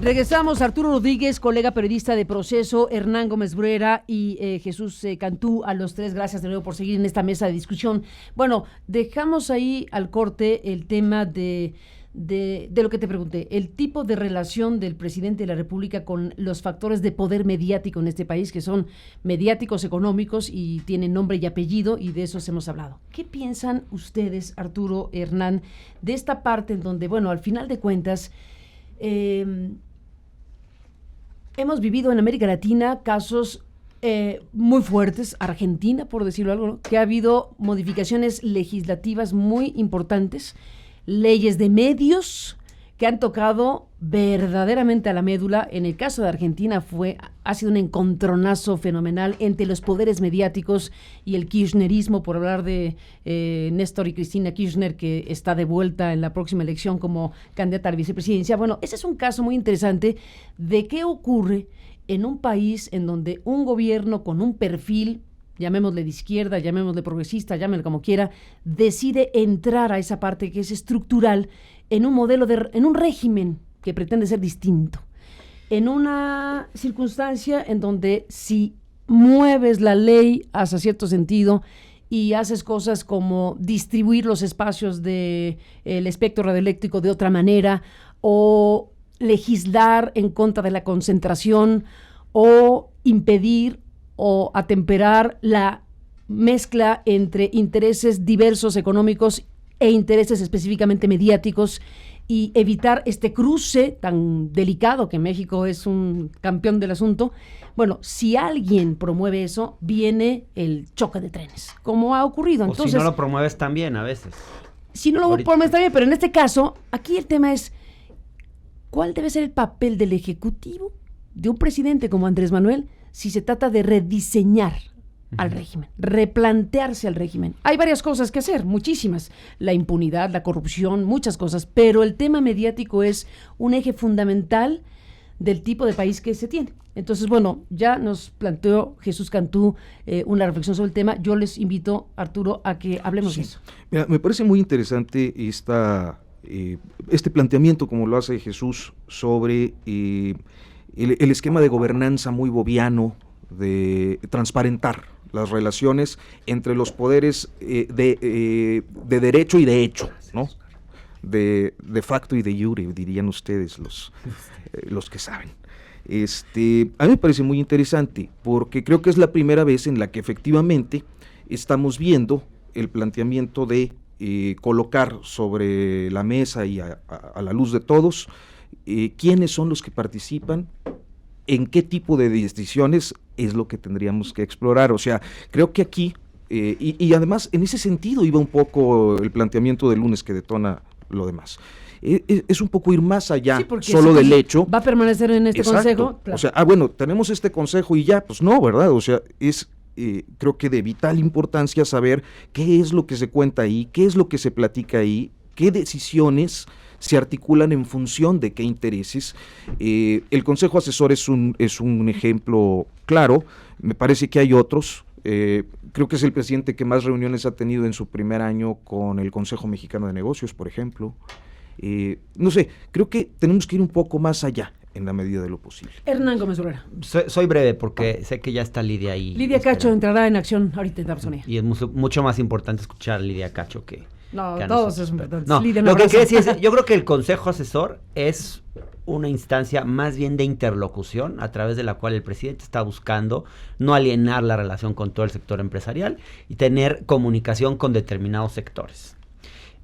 Regresamos, Arturo Rodríguez, colega periodista de Proceso, Hernán Gómez Bruera y Jesús Cantú, a los tres, gracias de nuevo por seguir en esta mesa de discusión. Bueno, dejamos ahí al corte el tema de lo que te pregunté, el tipo de relación del presidente de la República con los factores de poder mediático en este país, que son mediáticos económicos y tienen nombre y apellido, y de esos hemos hablado. ¿Qué piensan ustedes, Arturo, Hernán, de esta parte en donde, bueno, al final de cuentas, hemos vivido en América Latina casos muy fuertes, Argentina, por decirlo algo, ¿no?, que ha habido modificaciones legislativas muy importantes, leyes de medios que han tocado verdaderamente a la médula. En el caso de Argentina ha sido un encontronazo fenomenal entre los poderes mediáticos y el kirchnerismo, por hablar de Néstor y Cristina Kirchner, que está de vuelta en la próxima elección como candidata a la vicepresidencia. Bueno, ese es un caso muy interesante de qué ocurre en un país en donde un gobierno con un perfil, llamémosle de izquierda, llamémosle progresista, llámelo como quiera, decide entrar a esa parte que es estructural en un modelo, en un régimen que pretende ser distinto, en una circunstancia en donde si mueves la ley hasta cierto sentido y haces cosas como distribuir los espacios del espectro radioeléctrico de otra manera, o legislar en contra de la concentración, o impedir o atemperar la mezcla entre intereses diversos económicos e intereses específicamente mediáticos, y evitar este cruce tan delicado, que México es un campeón del asunto. Bueno, si alguien promueve eso, viene el choque de trenes, como ha ocurrido. Entonces, o si no lo promueves también a veces. Si no lo promueves también, pero en este caso, aquí el tema es, ¿cuál debe ser el papel del Ejecutivo, de un presidente como Andrés Manuel, si se trata de rediseñar al régimen, replantearse al régimen? Hay varias cosas que hacer, muchísimas, la impunidad, la corrupción, muchas cosas, pero el tema mediático es un eje fundamental del tipo de país que se tiene. Entonces, bueno, ya nos planteó Jesús Cantú una reflexión sobre el tema. Yo les invito, Arturo, a que hablemos de eso. Mira, me parece muy interesante este planteamiento, como lo hace Jesús, sobre el esquema de gobernanza muy boviano, de transparentar las relaciones entre los poderes de derecho y de hecho, ¿no? De facto y de jure, dirían ustedes los que saben. A mí me parece muy interesante, porque creo que es la primera vez en la que efectivamente estamos viendo el planteamiento de colocar sobre la mesa y a la luz de todos quiénes son los que participan, en qué tipo de decisiones es lo que tendríamos que explorar. O sea, creo que aquí, y además en ese sentido iba un poco el planteamiento del lunes que detona lo demás. Es un poco ir más allá, sí, solo del hecho. ¿Va a permanecer en este consejo? Claro. O sea, bueno, tenemos este consejo y ya, pues no, ¿verdad? O sea, creo que de vital importancia saber qué es lo que se cuenta ahí, qué es lo que se platica ahí, qué decisiones se articulan en función de qué intereses. El Consejo Asesor es un ejemplo claro. Me parece que hay otros. Creo que es el presidente que más reuniones ha tenido en su primer año con el Consejo Mexicano de Negocios, por ejemplo. No sé, creo que tenemos que ir un poco más allá en la medida de lo posible. Hernán Gómez Bruera. Soy breve porque sé que ya está Lidia ahí. Lidia Cacho entrará en acción ahorita en la persona. Y es mucho más importante escuchar a Lidia Cacho que... No, todos es importante. No, lo que quiero decir es, yo creo que el Consejo Asesor es una instancia más bien de interlocución, a través de la cual el presidente está buscando no alienar la relación con todo el sector empresarial y tener comunicación con determinados sectores.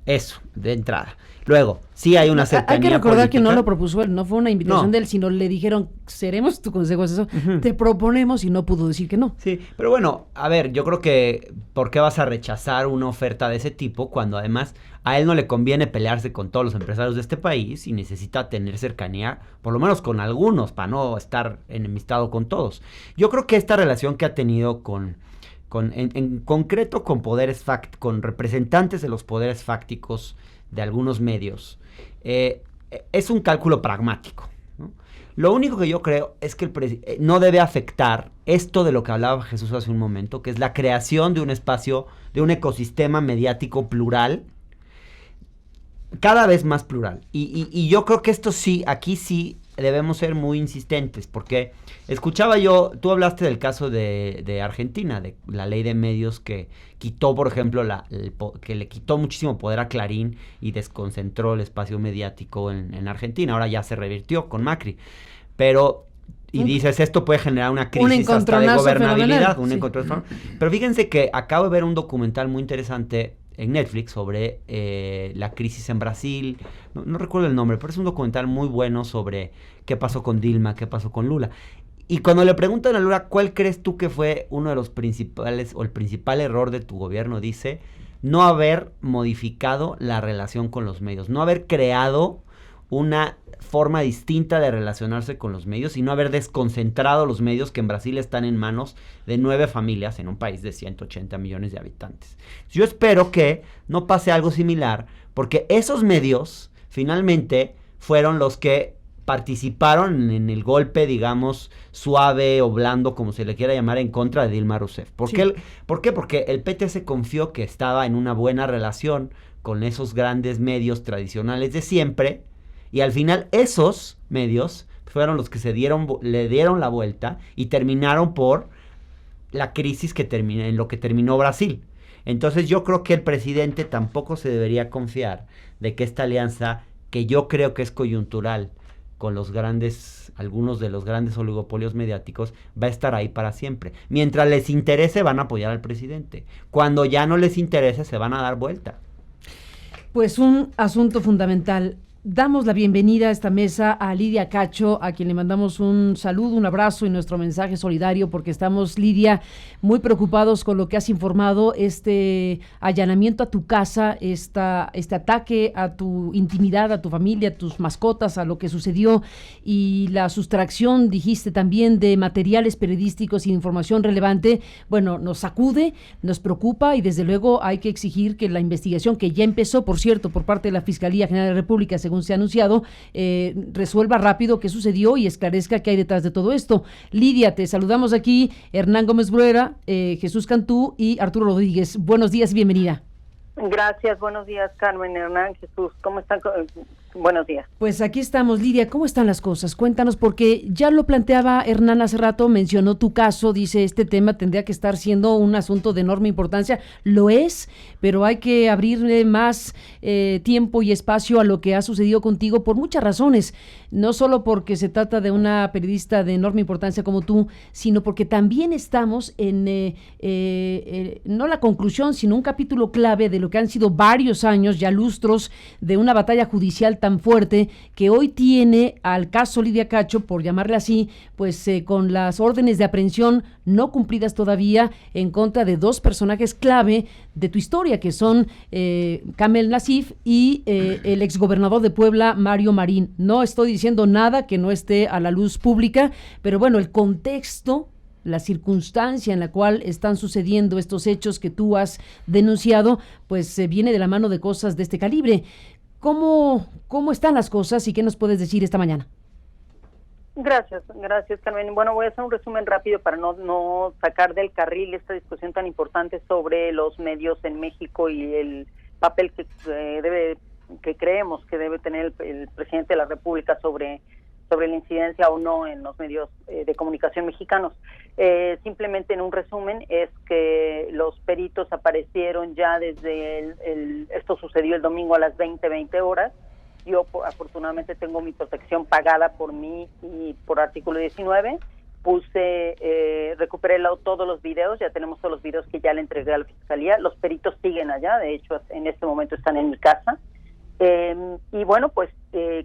Eso, de entrada. Luego, sí hay una cercanía Hay que recordar política. que no lo propuso él, no fue una invitación de él, sino le dijeron, seremos tu consejo asesor, te proponemos, y no pudo decir que no. Sí, pero bueno, a ver, yo creo que ¿por qué vas a rechazar una oferta de ese tipo cuando además a él no le conviene pelearse con todos los empresarios de este país y necesita tener cercanía, por lo menos con algunos, para no estar enemistado con todos? Yo creo que esta relación que ha tenido en concreto con con representantes de los poderes fácticos de algunos medios, es un cálculo pragmático, ¿no? Lo único que yo creo es que no debe afectar esto de lo que hablaba Jesús hace un momento, que es la creación de un espacio, de un ecosistema mediático plural, cada vez más plural. Y yo creo que esto sí, aquí sí debemos ser muy insistentes, porque escuchaba yo, tú hablaste del caso de Argentina, de la ley de medios que quitó, por ejemplo, que le quitó muchísimo poder a Clarín y desconcentró el espacio mediático en Argentina. Ahora ya se revirtió con Macri, pero... Y dices, esto puede generar una crisis hasta de gobernabilidad, Pero fíjense que acabo de ver un documental muy interesante en Netflix sobre la crisis en Brasil. No recuerdo el nombre, pero es un documental muy bueno sobre qué pasó con Dilma, qué pasó con Lula. Y cuando le preguntan a Lula, ¿cuál crees tú que fue uno de los principales o el principal error de tu gobierno? Dice, no haber modificado la relación con los medios, no haber creado una forma distinta de relacionarse con los medios y no haber desconcentrado los medios que en Brasil están en manos de 9 familias en un país de 180 millones de habitantes. Yo espero que no pase algo similar, porque esos medios finalmente fueron los que participaron en el golpe, digamos, suave o blando, como se le quiera llamar, en contra de Dilma Rousseff. ¿Por qué? Porque el PT se confió que estaba en una buena relación con esos grandes medios tradicionales de siempre, y al final esos medios fueron los que le dieron la vuelta y terminaron por la crisis en lo que terminó Brasil. Entonces yo creo que el presidente tampoco se debería confiar de que esta alianza, que yo creo que es coyuntural con algunos de los grandes oligopolios mediáticos, va a estar ahí para siempre. Mientras les interese, van a apoyar al presidente. Cuando ya no les interese, se van a dar vuelta. Pues un asunto fundamental. Damos la bienvenida a esta mesa a Lidia Cacho, a quien le mandamos un saludo, un abrazo y nuestro mensaje solidario, porque estamos, Lidia, muy preocupados con lo que has informado, este allanamiento a tu casa, este ataque a tu intimidad, a tu familia, a tus mascotas, a lo que sucedió, y la sustracción, dijiste también, de materiales periodísticos y información relevante. Bueno, nos sacude, nos preocupa, y desde luego hay que exigir que la investigación, que ya empezó, por cierto, por parte de la Fiscalía General de la República, según se ha anunciado, resuelva rápido qué sucedió y esclarezca qué hay detrás de todo esto. Lidia, te saludamos aquí, Hernán Gómez Bruera, Jesús Cantú y Arturo Rodríguez. Buenos días, bienvenida. Gracias, buenos días, Carmen, Hernán, Jesús, ¿cómo están? Buenos días. Pues aquí estamos, Lidia, ¿cómo están las cosas? Cuéntanos, porque ya lo planteaba Hernán hace rato, mencionó tu caso, dice, este tema tendría que estar siendo un asunto de enorme importancia, lo es, pero hay que abrirle más tiempo y espacio a lo que ha sucedido contigo por muchas razones, no solo porque se trata de una periodista de enorme importancia como tú, sino porque también estamos en, no la conclusión, sino un capítulo clave de lo que han sido varios años, ya lustros, de una batalla judicial tan fuerte que hoy tiene al caso Lidia Cacho, por llamarle así, pues con las órdenes de aprehensión no cumplidas todavía en contra de 2 personajes clave de tu historia, que son Kamel Nacif y el exgobernador de Puebla, Mario Marín. No estoy diciendo nada que no esté a la luz pública, pero bueno, el contexto, la circunstancia en la cual están sucediendo estos hechos que tú has denunciado, pues viene de la mano de cosas de este calibre. ¿Cómo están las cosas y qué nos puedes decir esta mañana? Gracias, Carmen. Bueno, voy a hacer un resumen rápido para no sacar del carril esta discusión tan importante sobre los medios en México y el papel que creemos que debe tener el presidente de la República sobre la incidencia o no en los medios de comunicación mexicanos. Simplemente en un resumen es que los peritos aparecieron ya desde esto sucedió el domingo a las 20 horas. Yo afortunadamente tengo mi protección pagada por mí y por artículo 19. Recuperé todos los videos, ya tenemos todos los videos que ya le entregué a la Fiscalía. Los peritos siguen allá, de hecho en este momento están en mi casa. Y bueno, pues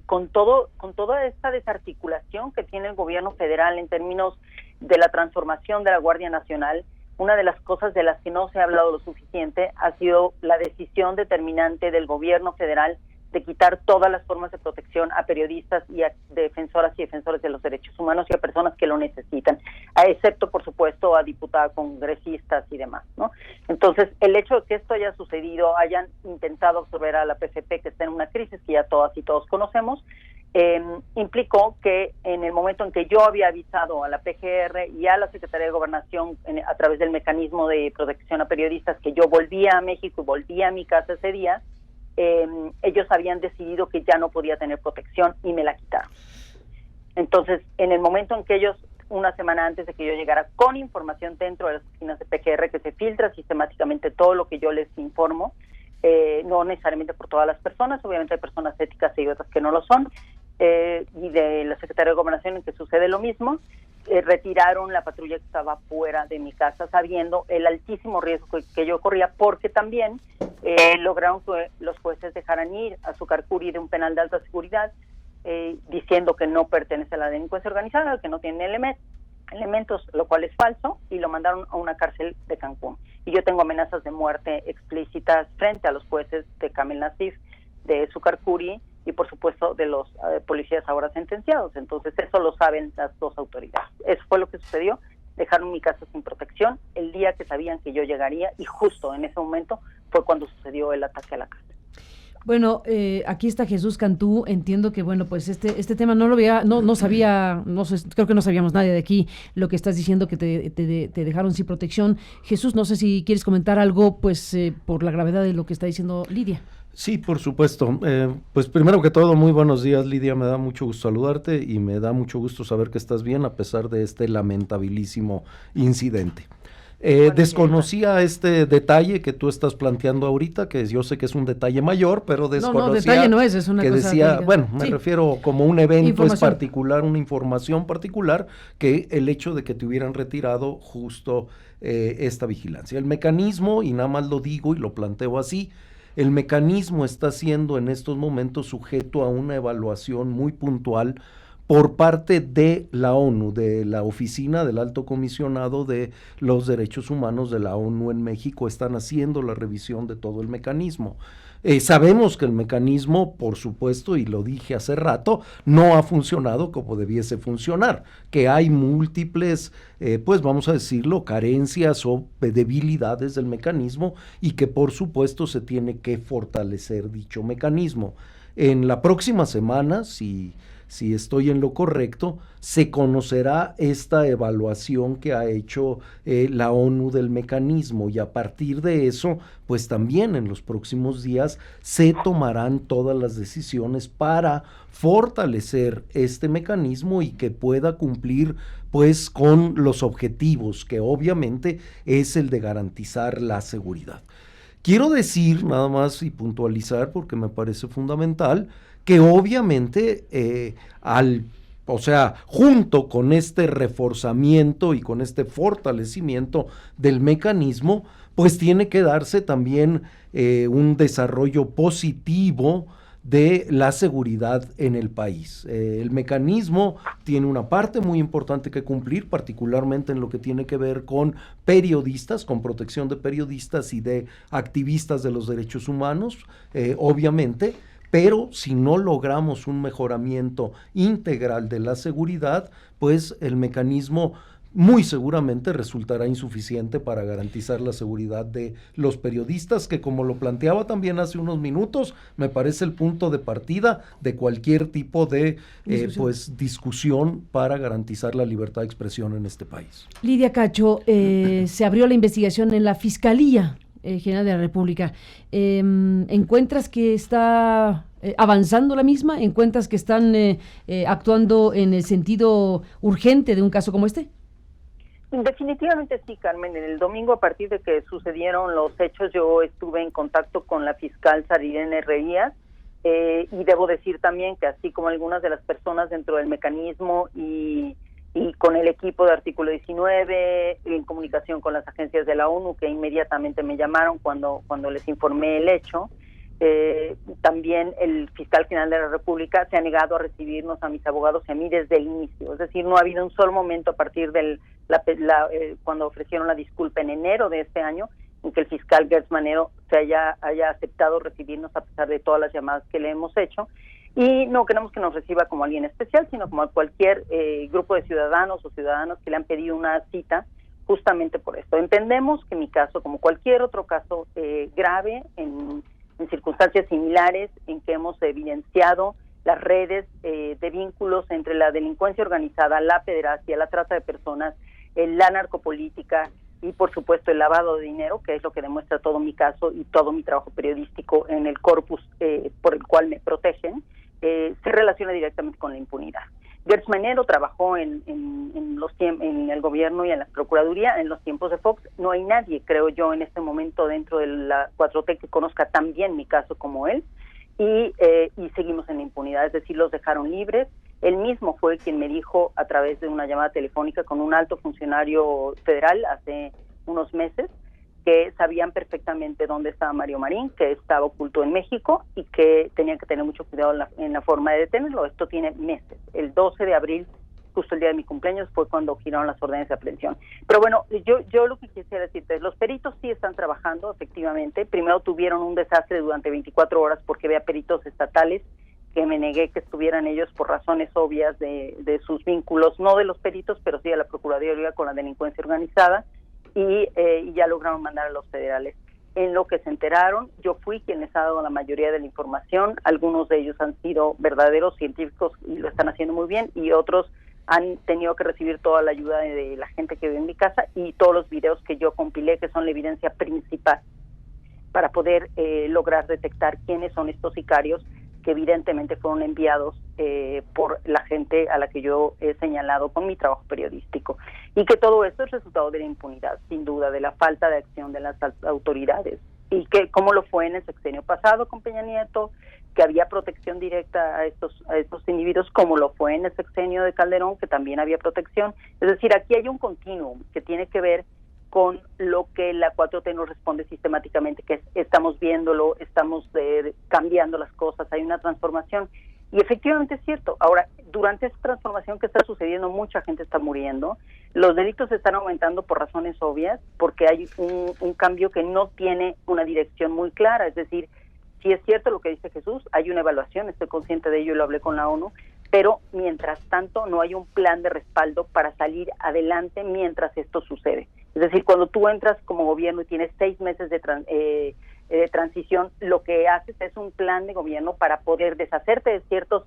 con toda esta desarticulación que tiene el gobierno federal en términos de la transformación de la Guardia Nacional, una de las cosas de las que no se ha hablado lo suficiente ha sido la decisión determinante del gobierno federal de quitar todas las formas de protección a periodistas y a defensoras y defensores de los derechos humanos y a personas que lo necesitan, excepto, por supuesto, a diputados, congresistas y demás, ¿no? Entonces, el hecho de que esto haya sucedido, hayan intentado absorber a la PFP, que está en una crisis que ya todas y todos conocemos, implicó que en el momento en que yo había avisado a la PGR y a la Secretaría de Gobernación a través del mecanismo de protección a periodistas que yo volvía a México y volvía a mi casa ese día, ellos habían decidido que ya no podía tener protección y me la quitaron. Entonces, en el momento en que ellos, una semana antes de que yo llegara, con información dentro de las oficinas de PGR, que se filtra sistemáticamente todo lo que yo les informo, no necesariamente por todas las personas, obviamente hay personas éticas y otras que no lo son, y de la Secretaría de Gobernación en que sucede lo mismo, retiraron la patrulla que estaba fuera de mi casa, sabiendo el altísimo riesgo que yo corría, porque también lograron que los jueces dejaran ir a Azúcar Curi de un penal de alta seguridad, diciendo que no pertenece a la delincuencia organizada, que no tiene elementos, lo cual es falso, y lo mandaron a una cárcel de Cancún. Y yo tengo amenazas de muerte explícitas frente a los jueces de Kamel Nacif, de Azúcar Curi, y por supuesto de los policías ahora sentenciados. Entonces eso lo saben las dos autoridades. Eso fue lo que sucedió. Dejaron mi casa sin protección el día que sabían que yo llegaría, y justo en ese momento fue cuando sucedió el ataque a la casa. Bueno, aquí está Jesús Cantú. Entiendo que, bueno, pues este tema no sabía, no sé, creo que no sabíamos nadie de aquí lo que estás diciendo, que te dejaron sin protección. Jesús, no sé si quieres comentar algo, pues, por la gravedad de lo que está diciendo Lidia. Sí, por supuesto. Pues primero que todo, muy buenos días, Lidia. Me da mucho gusto saludarte y me da mucho gusto saber que estás bien a pesar de este lamentabilísimo incidente. Desconocía este detalle que tú estás planteando ahorita, que yo sé que es un detalle mayor, pero desconocía. No, detalle no es una que cosa decía, técnica. bueno, me Sí. refiero como un evento es Información. particular, una información particular, que el hecho de que te hubieran retirado justo esta vigilancia. El mecanismo, y nada más lo digo y lo planteo así, el mecanismo está siendo en estos momentos sujeto a una evaluación muy puntual por parte de la ONU, de la Oficina del Alto Comisionado de los Derechos Humanos de la ONU en México. Están haciendo la revisión de todo el mecanismo. Sabemos que el mecanismo, por supuesto, y lo dije hace rato, no ha funcionado como debiese funcionar, que hay múltiples, pues vamos a decirlo, carencias o debilidades del mecanismo, y que por supuesto se tiene que fortalecer dicho mecanismo. En la próxima semana, si estoy en lo correcto, se conocerá esta evaluación que ha hecho la ONU del mecanismo, y a partir de eso, pues también en los próximos días se tomarán todas las decisiones para fortalecer este mecanismo y que pueda cumplir pues con los objetivos, que obviamente es el de garantizar la seguridad. Quiero decir nada más y puntualizar, porque me parece fundamental, que obviamente junto con este reforzamiento y con este fortalecimiento del mecanismo, pues tiene que darse también un desarrollo positivo de la seguridad en el país. El mecanismo tiene una parte muy importante que cumplir, particularmente en lo que tiene que ver con periodistas, con protección de periodistas y de activistas de los derechos humanos, obviamente. Pero si no logramos un mejoramiento integral de la seguridad, pues el mecanismo muy seguramente resultará insuficiente para garantizar la seguridad de los periodistas, que, como lo planteaba también hace unos minutos, me parece el punto de partida de cualquier tipo de discusión para garantizar la libertad de expresión en este país. Lidia Cacho, se abrió la investigación en la Fiscalía General de la República. ¿Encuentras que está avanzando la misma? ¿Encuentras que están actuando en el sentido urgente de un caso como este? Definitivamente sí, Carmen. El domingo, a partir de que sucedieron los hechos, yo estuve en contacto con la fiscal Sarirene Reías, y debo decir también que, así como algunas de las personas dentro del mecanismo y con el equipo de Artículo 19, en comunicación con las agencias de la ONU, que inmediatamente me llamaron cuando les informé el hecho, también el fiscal general de la República se ha negado a recibirnos a mis abogados y a mí desde el inicio. Es decir, no ha habido un solo momento a partir del cuando ofrecieron la disculpa en enero de este año en que el fiscal Gertz Manero se haya aceptado recibirnos, a pesar de todas las llamadas que le hemos hecho. Y no queremos que nos reciba como alguien especial, sino como a cualquier grupo de ciudadanos o ciudadanos que le han pedido una cita justamente por esto. Entendemos que mi caso, como cualquier otro caso grave en circunstancias similares, en que hemos evidenciado las redes de vínculos entre la delincuencia organizada, la pederastia, la trata de personas, la narcopolítica y, por supuesto, el lavado de dinero, que es lo que demuestra todo mi caso y todo mi trabajo periodístico en el corpus por el cual me protegen, se relaciona directamente con la impunidad. Gertz Manero trabajó en el gobierno y en la Procuraduría en los tiempos de Fox. No hay nadie, creo yo, en este momento dentro de la 4T que conozca tan bien mi caso como él, y seguimos en la impunidad, es decir, los dejaron libres. Él mismo fue quien me dijo a través de una llamada telefónica con un alto funcionario federal hace unos meses que sabían perfectamente dónde estaba Mario Marín, que estaba oculto en México y que tenían que tener mucho cuidado en la forma de detenerlo. Esto tiene meses. El 12 de abril, justo el día de mi cumpleaños, fue cuando giraron las órdenes de aprehensión. Pero bueno, yo lo que quisiera decirte es, los peritos sí están trabajando, efectivamente. Primero tuvieron un desastre durante 24 horas porque había peritos estatales que me negué que estuvieran ellos por razones obvias de sus vínculos, no de los peritos, pero sí de la Procuraduría con la delincuencia organizada, y ya lograron mandar a los federales. En lo que se enteraron, yo fui quien les ha dado la mayoría de la información. Algunos de ellos han sido verdaderos científicos y lo están haciendo muy bien, y otros han tenido que recibir toda la ayuda de la gente que vive en mi casa y todos los videos que yo compilé, que son la evidencia principal para poder lograr detectar quiénes son estos sicarios que evidentemente fueron enviados por la gente a la que yo he señalado con mi trabajo periodístico. Y que todo esto es resultado de la impunidad, sin duda, de la falta de acción de las autoridades. Y que como lo fue en el sexenio pasado con Peña Nieto, que había protección directa a estos individuos, como lo fue en el sexenio de Calderón, que también había protección. Es decir, aquí hay un continuum que tiene que ver con lo que la 4T nos responde sistemáticamente, que estamos viéndolo, estamos cambiando las cosas, hay una transformación. Y efectivamente es cierto. Ahora, durante esta transformación que está sucediendo, mucha gente está muriendo, los delitos están aumentando por razones obvias, porque hay un cambio que no tiene una dirección muy clara. Es decir, si es cierto lo que dice Jesús, hay una evaluación, estoy consciente de ello y lo hablé con la ONU, pero mientras tanto no hay un plan de respaldo para salir adelante mientras esto sucede. Es decir, cuando tú entras como gobierno y tienes 6 meses de transición, lo que haces es un plan de gobierno para poder deshacerte de ciertos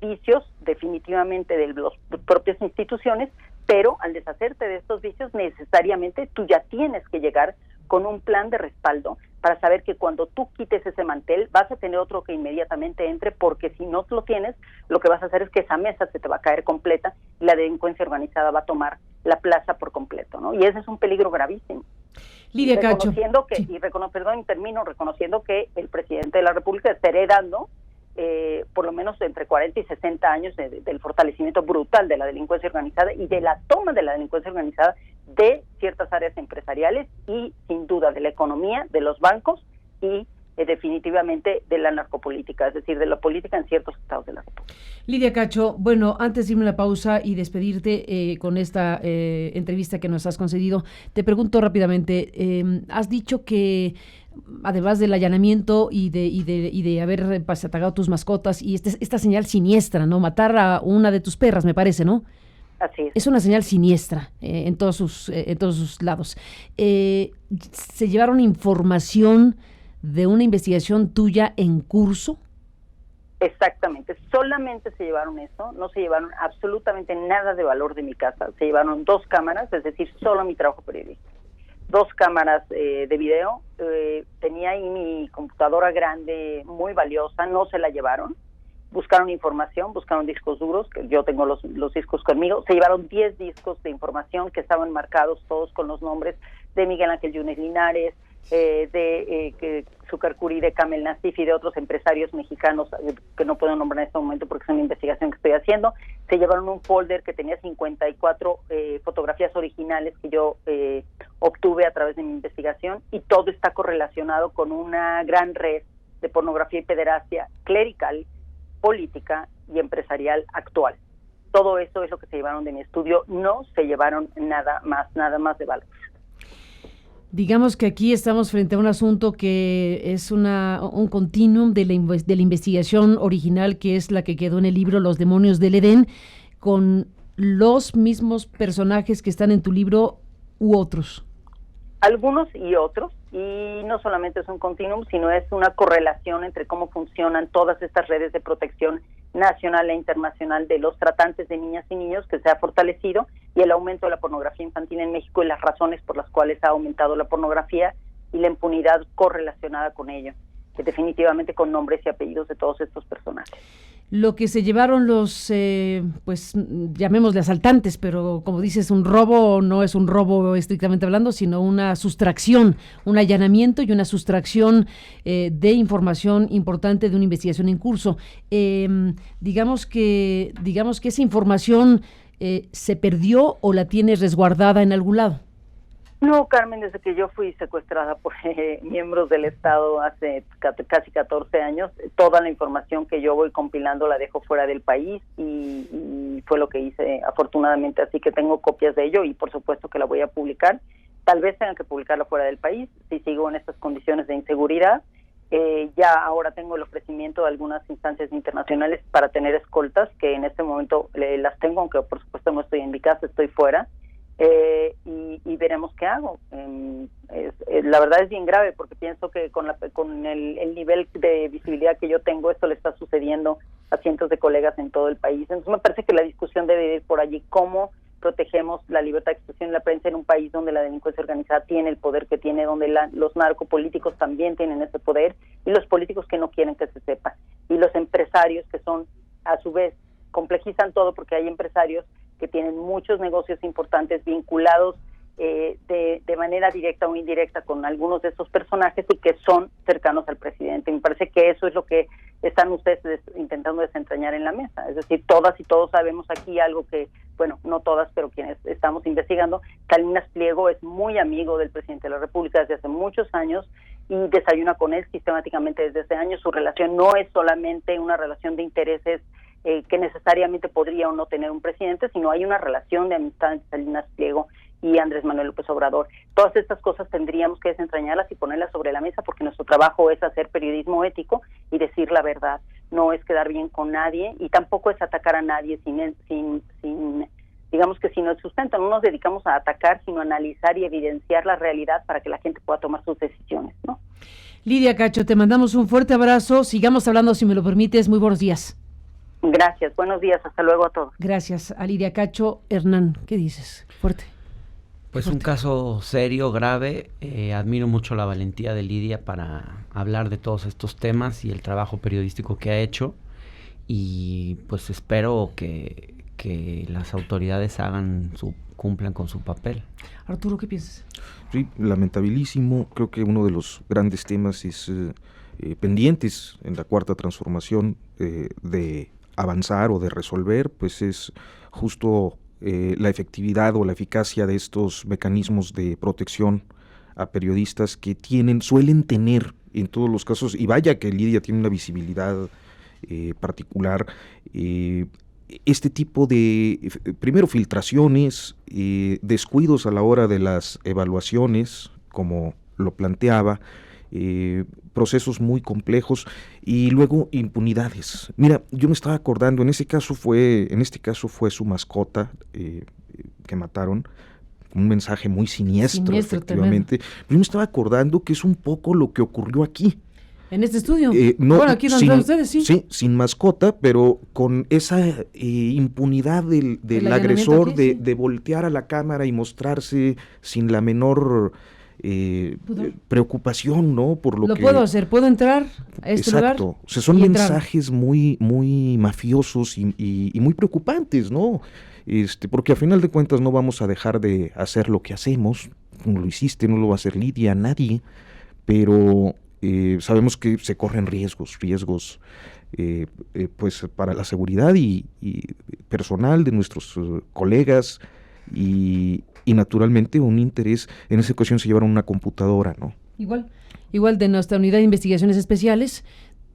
vicios, definitivamente de las propias instituciones, pero al deshacerte de estos vicios, necesariamente tú ya tienes que llegar con un plan de respaldo para saber que cuando tú quites ese mantel vas a tener otro que inmediatamente entre, porque si no lo tienes, lo que vas a hacer es que esa mesa se te va a caer completa y la delincuencia organizada va a tomar la plaza por completo, ¿no? Y ese es un peligro gravísimo. Lidia Cacho. Reconociendo que, sí. reconociendo que el presidente de la República está heredando por lo menos entre 40 y 60 años del fortalecimiento brutal de la delincuencia organizada y de la toma de la delincuencia organizada de ciertas áreas empresariales y sin duda de la economía, de los bancos y definitivamente de la narcopolítica, es decir, de la política en ciertos estados de la República. Lidia Cacho, bueno, antes de irme a la pausa y despedirte con esta entrevista que nos has concedido, te pregunto rápidamente, has dicho que además del allanamiento y de haber atacado tus mascotas y esta señal siniestra, ¿no? Matar a una de tus perras, me parece, ¿no? Así es. Es una señal siniestra en todos sus lados. ¿Se llevaron información de una investigación tuya en curso? Exactamente, solamente se llevaron eso, no se llevaron absolutamente nada de valor de mi casa, se llevaron 2 cámaras, es decir, solo mi trabajo periodístico, 2 cámaras de video, tenía ahí mi computadora grande muy valiosa, no se la llevaron, buscaron información, buscaron discos duros, que yo tengo los discos conmigo, se llevaron 10 discos de información que estaban marcados todos con los nombres de Miguel Ángel Yunes Linares, de Zúcar Curi, de Kamel Nasif y de otros empresarios mexicanos que no puedo nombrar en este momento porque es una investigación que estoy haciendo. Se llevaron un folder que tenía 54 fotografías originales que yo obtuve a través de mi investigación, y todo está correlacionado con una gran red de pornografía y pederastia clerical, política y empresarial actual. Todo eso es lo que se llevaron de mi estudio, no se llevaron nada más de valor. Digamos que aquí estamos frente a un asunto que es un continuum de la investigación original, que es la que quedó en el libro Los demonios del Edén, con los mismos personajes que están en tu libro u otros. Algunos y otros, y no solamente es un continuum, sino es una correlación entre cómo funcionan todas estas redes de protección nacional e internacional de los tratantes de niñas y niños, que se ha fortalecido, y el aumento de la pornografía infantil en México y las razones por las cuales ha aumentado la pornografía y la impunidad correlacionada con ello, que definitivamente con nombres y apellidos de todos estos personajes. lo que se llevaron los, pues llamémosle asaltantes, pero como dices, un robo no es un robo estrictamente hablando, sino una sustracción, un allanamiento y una sustracción de información importante de una investigación en curso. Digamos que esa información se perdió o la tienes resguardada en algún lado. No, Carmen, desde que yo fui secuestrada por miembros del Estado hace casi 14 años, toda la información que yo voy compilando la dejo fuera del país y fue lo que hice afortunadamente, así que tengo copias de ello y por supuesto que la voy a publicar. Tal vez tenga que publicarla fuera del país si sigo en estas condiciones de inseguridad. Ya ahora tengo el ofrecimiento de algunas instancias internacionales para tener escoltas, que en este momento las tengo, aunque por supuesto no estoy en mi casa, estoy fuera. Y veremos qué hago. La verdad es bien grave porque pienso que con el nivel de visibilidad que yo tengo, esto le está sucediendo a cientos de colegas en todo el país. Entonces me parece que la discusión debe ir por allí, cómo protegemos la libertad de expresión y la prensa en un país donde la delincuencia organizada tiene el poder que tiene, donde los narcopolíticos también tienen ese poder, y los políticos que no quieren que se sepa, y los empresarios que son, a su vez, complejizan todo porque hay empresarios que tienen muchos negocios importantes vinculados de manera directa o indirecta con algunos de esos personajes y que son cercanos al presidente. Me parece que eso es lo que están ustedes intentando desentrañar en la mesa. Es decir, todas y todos sabemos aquí algo que, bueno, no todas, pero quienes estamos investigando, Salinas Pliego es muy amigo del presidente de la República desde hace muchos años y desayuna con él sistemáticamente desde hace años. Su relación no es solamente una relación de intereses que necesariamente podría o no tener un presidente, sino hay una relación de amistad entre Salinas Pliego y Andrés Manuel López Obrador. Todas estas cosas tendríamos que desentrañarlas y ponerlas sobre la mesa porque nuestro trabajo es hacer periodismo ético y decir la verdad. No es quedar bien con nadie y tampoco es atacar a nadie sin digamos que sin el sustento. No nos dedicamos a atacar, sino a analizar y evidenciar la realidad para que la gente pueda tomar sus decisiones, ¿no? Lidia Cacho, te mandamos un fuerte abrazo. Sigamos hablando, si me lo permites. Muy buenos días. Gracias, buenos días, hasta luego a todos. Gracias a Lidia Cacho. Hernán, ¿qué dices? Fuerte. Pues un caso serio, grave. Admiro mucho la valentía de Lidia para hablar de todos estos temas y el trabajo periodístico que ha hecho. Y pues espero que las autoridades cumplan con su papel. Arturo, ¿qué piensas? Sí, lamentabilísimo. Creo que uno de los grandes temas es pendientes en la cuarta transformación de avanzar o de resolver, pues es justo la efectividad o la eficacia de estos mecanismos de protección a periodistas que suelen tener en todos los casos, y vaya que Lidia tiene una visibilidad particular, este tipo de, primero, filtraciones, descuidos a la hora de las evaluaciones, como lo planteaba, procesos muy complejos y luego impunidades. Mira, yo me estaba acordando, en este caso fue su mascota que mataron, un mensaje muy siniestro efectivamente. Pero yo me estaba acordando que es un poco lo que ocurrió aquí. ¿En este estudio? No, bueno, aquí donde ustedes, sí. Sí, sin mascota, pero con esa impunidad del agresor aquí, de voltear a la cámara y mostrarse sin la menor preocupación, ¿no? Por lo que... puedo hacer, puedo entrar a este lugar. Exacto, o sea, son mensajes muy, muy mafiosos y muy preocupantes, ¿no? Porque a final de cuentas no vamos a dejar de hacer lo que hacemos, como lo hiciste, no lo va a hacer Lidia, nadie, pero sabemos que se corren riesgos pues para la seguridad y personal de nuestros colegas y naturalmente un interés. En esa ocasión se llevaron una computadora, ¿no? Igual de nuestra unidad de investigaciones especiales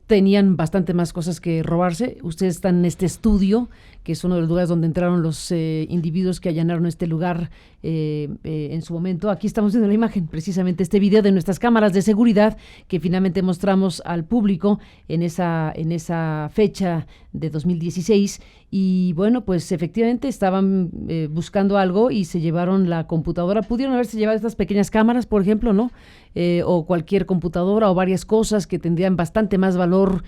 tenían bastante más cosas que robarse. Ustedes están en este estudio, que es uno de los lugares donde entraron los individuos que allanaron este lugar en su momento. Aquí estamos viendo la imagen, precisamente este video de nuestras cámaras de seguridad que finalmente mostramos al público en esa fecha de 2016. Y bueno, pues efectivamente estaban buscando algo y se llevaron la computadora. Pudieron haberse llevado estas pequeñas cámaras, por ejemplo, ¿no? o cualquier computadora o varias cosas que tendrían bastante más valor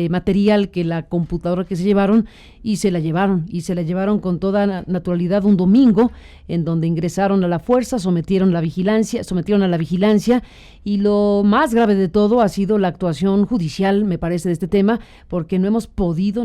material que la computadora que se llevaron, y se la llevaron con toda naturalidad un domingo, en donde ingresaron a la fuerza, sometieron a la vigilancia, y lo más grave de todo ha sido la actuación judicial, me parece, de este tema, porque no hemos podido,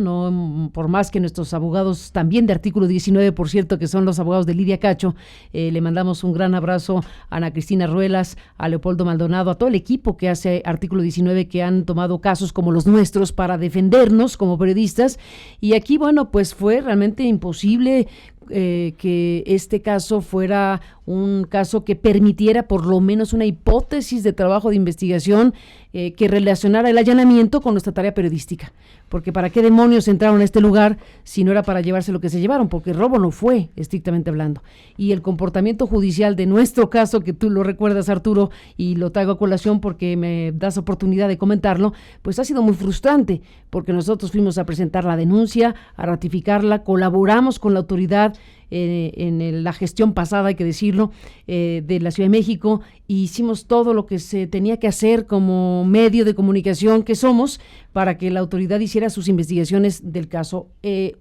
por más que nuestros abogados, también de Artículo 19, por cierto, que son los abogados de Lidia Cacho, le mandamos un gran abrazo a Ana Cristina Ruelas, a Leopoldo Maldonado, a todo el equipo que hace Artículo 19, que han tomado casos como los nuestros para defendernos como periodistas, y aquí, bueno, pues fue realmente imposible que este caso fuera un caso que permitiera por lo menos una hipótesis de trabajo de investigación que relacionara el allanamiento con nuestra tarea periodística. Porque ¿para qué demonios entraron a este lugar si no era para llevarse lo que se llevaron? Porque robo no fue, estrictamente hablando. Y el comportamiento judicial de nuestro caso, que tú lo recuerdas, Arturo, y lo traigo a colación porque me das oportunidad de comentarlo, pues ha sido muy frustrante, porque nosotros fuimos a presentar la denuncia, a ratificarla, colaboramos con la autoridad en la gestión pasada, hay que decirlo, de la Ciudad de México, y hicimos todo lo que se tenía que hacer como medio de comunicación que somos para que la autoridad hiciera sus investigaciones del caso.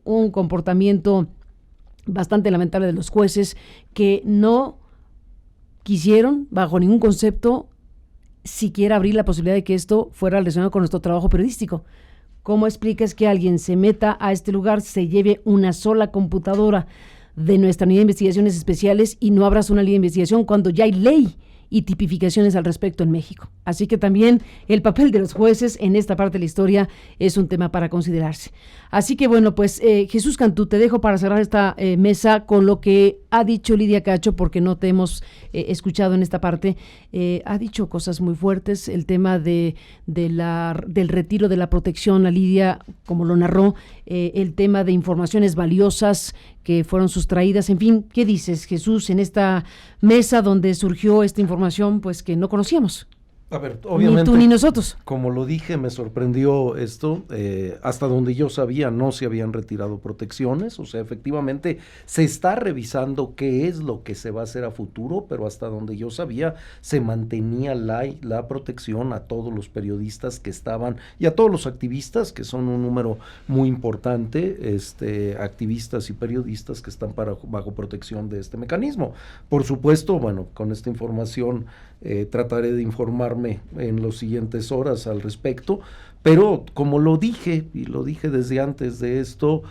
Un comportamiento bastante lamentable de los jueces, que no quisieron, bajo ningún concepto, siquiera abrir la posibilidad de que esto fuera relacionado con nuestro trabajo periodístico. ¿Cómo explicas que alguien se meta a este lugar, se lleve una sola computadora de nuestra unidad de investigaciones especiales y no abras una línea de investigación cuando ya hay ley y tipificaciones al respecto en México? Así que también el papel de los jueces en esta parte de la historia es un tema para considerarse. Así que bueno, pues Jesús Cantú, te dejo para cerrar esta mesa con lo que ha dicho Lidia Cacho, porque no te hemos escuchado en esta parte. Ha dicho cosas muy fuertes, el tema del retiro de la protección a Lidia, como lo narró, el tema de informaciones valiosas que fueron sustraídas, en fin, ¿qué dices, Jesús, en esta mesa donde surgió esta información, pues que no conocíamos? A ver, obviamente, ni tú ni nosotros. Como lo dije, me sorprendió esto. Hasta donde yo sabía, no se habían retirado protecciones. O sea, efectivamente, se está revisando qué es lo que se va a hacer a futuro, pero hasta donde yo sabía, se mantenía la protección a todos los periodistas que estaban, y a todos los activistas, que son un número muy importante, activistas y periodistas que están bajo protección de este mecanismo. Por supuesto, bueno, con esta información trataré de informarme en las siguientes horas al respecto, pero como lo dije, y lo dije desde antes de esto,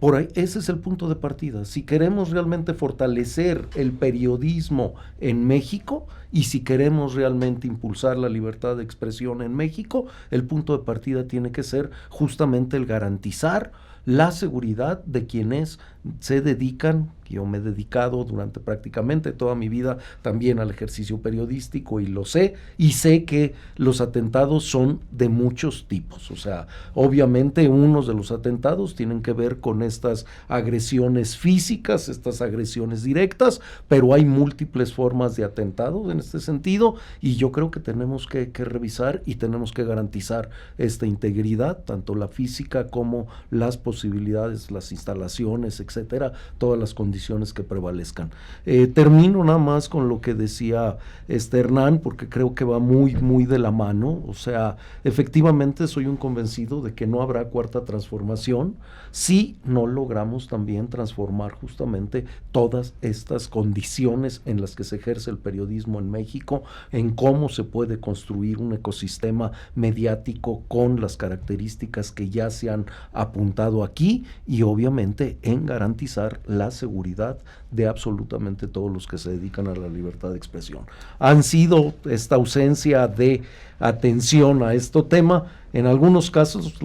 por ahí, ese es el punto de partida. Si queremos realmente fortalecer el periodismo en México, y si queremos realmente impulsar la libertad de expresión en México, el punto de partida tiene que ser justamente el garantizar la seguridad de quienes se dedican. Yo me he dedicado durante prácticamente toda mi vida también al ejercicio periodístico, y lo sé, y sé que los atentados son de muchos tipos. O sea, obviamente unos de los atentados tienen que ver con estas agresiones físicas, estas agresiones directas, pero hay múltiples formas de atentados en este sentido, y yo creo que tenemos que revisar y tenemos que garantizar esta integridad, tanto la física como las posibilidades, las instalaciones, etcétera, todas las condiciones que prevalezcan. Termino nada más con lo que decía Hernán, porque creo que va muy, muy de la mano. O sea, efectivamente soy un convencido de que no habrá cuarta transformación si no logramos también transformar justamente todas estas condiciones en las que se ejerce el periodismo en México, en cómo se puede construir un ecosistema mediático con las características que ya se han apuntado aquí, y obviamente en garantizar la seguridad de absolutamente todos los que se dedican a la libertad de expresión. Han sido esta ausencia de atención a este tema, en algunos casos,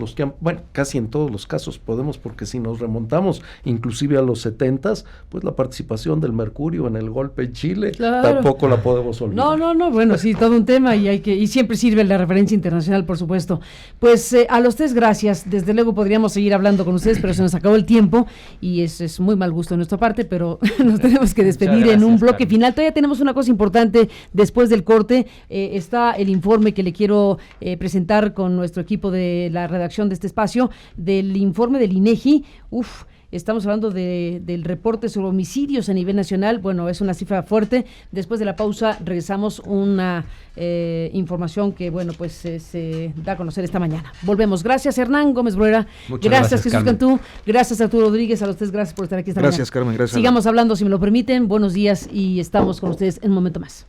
casi en todos los casos podemos, porque si nos remontamos inclusive a los 70s, pues la participación del Mercurio en el golpe en Chile, claro, tampoco la podemos olvidar. No, bueno, sí, todo un tema, y siempre sirve la referencia internacional, por supuesto. Pues a los tres, gracias. Desde luego podríamos seguir hablando con ustedes, pero se nos acabó el tiempo, y es muy mal gusto de nuestra parte, pero nos tenemos que despedir en un bloque final. Todavía tenemos una cosa importante después del corte. Está el informe que le quiero presentar con nuestro nuestro equipo de la redacción de este espacio, del informe del INEGI. Estamos hablando del reporte sobre homicidios a nivel nacional. Bueno, es una cifra fuerte. Después de la pausa regresamos una información que, bueno, pues se da a conocer esta mañana. Volvemos. Gracias, Hernán Gómez Bruera. Gracias, Jesús Carmen. Cantú. Gracias, Arturo Rodríguez. A los tres, gracias por estar aquí esta mañana. Gracias, Carmen. Gracias. Sigamos hablando, si me lo permiten. Buenos días y estamos con ustedes en un momento más.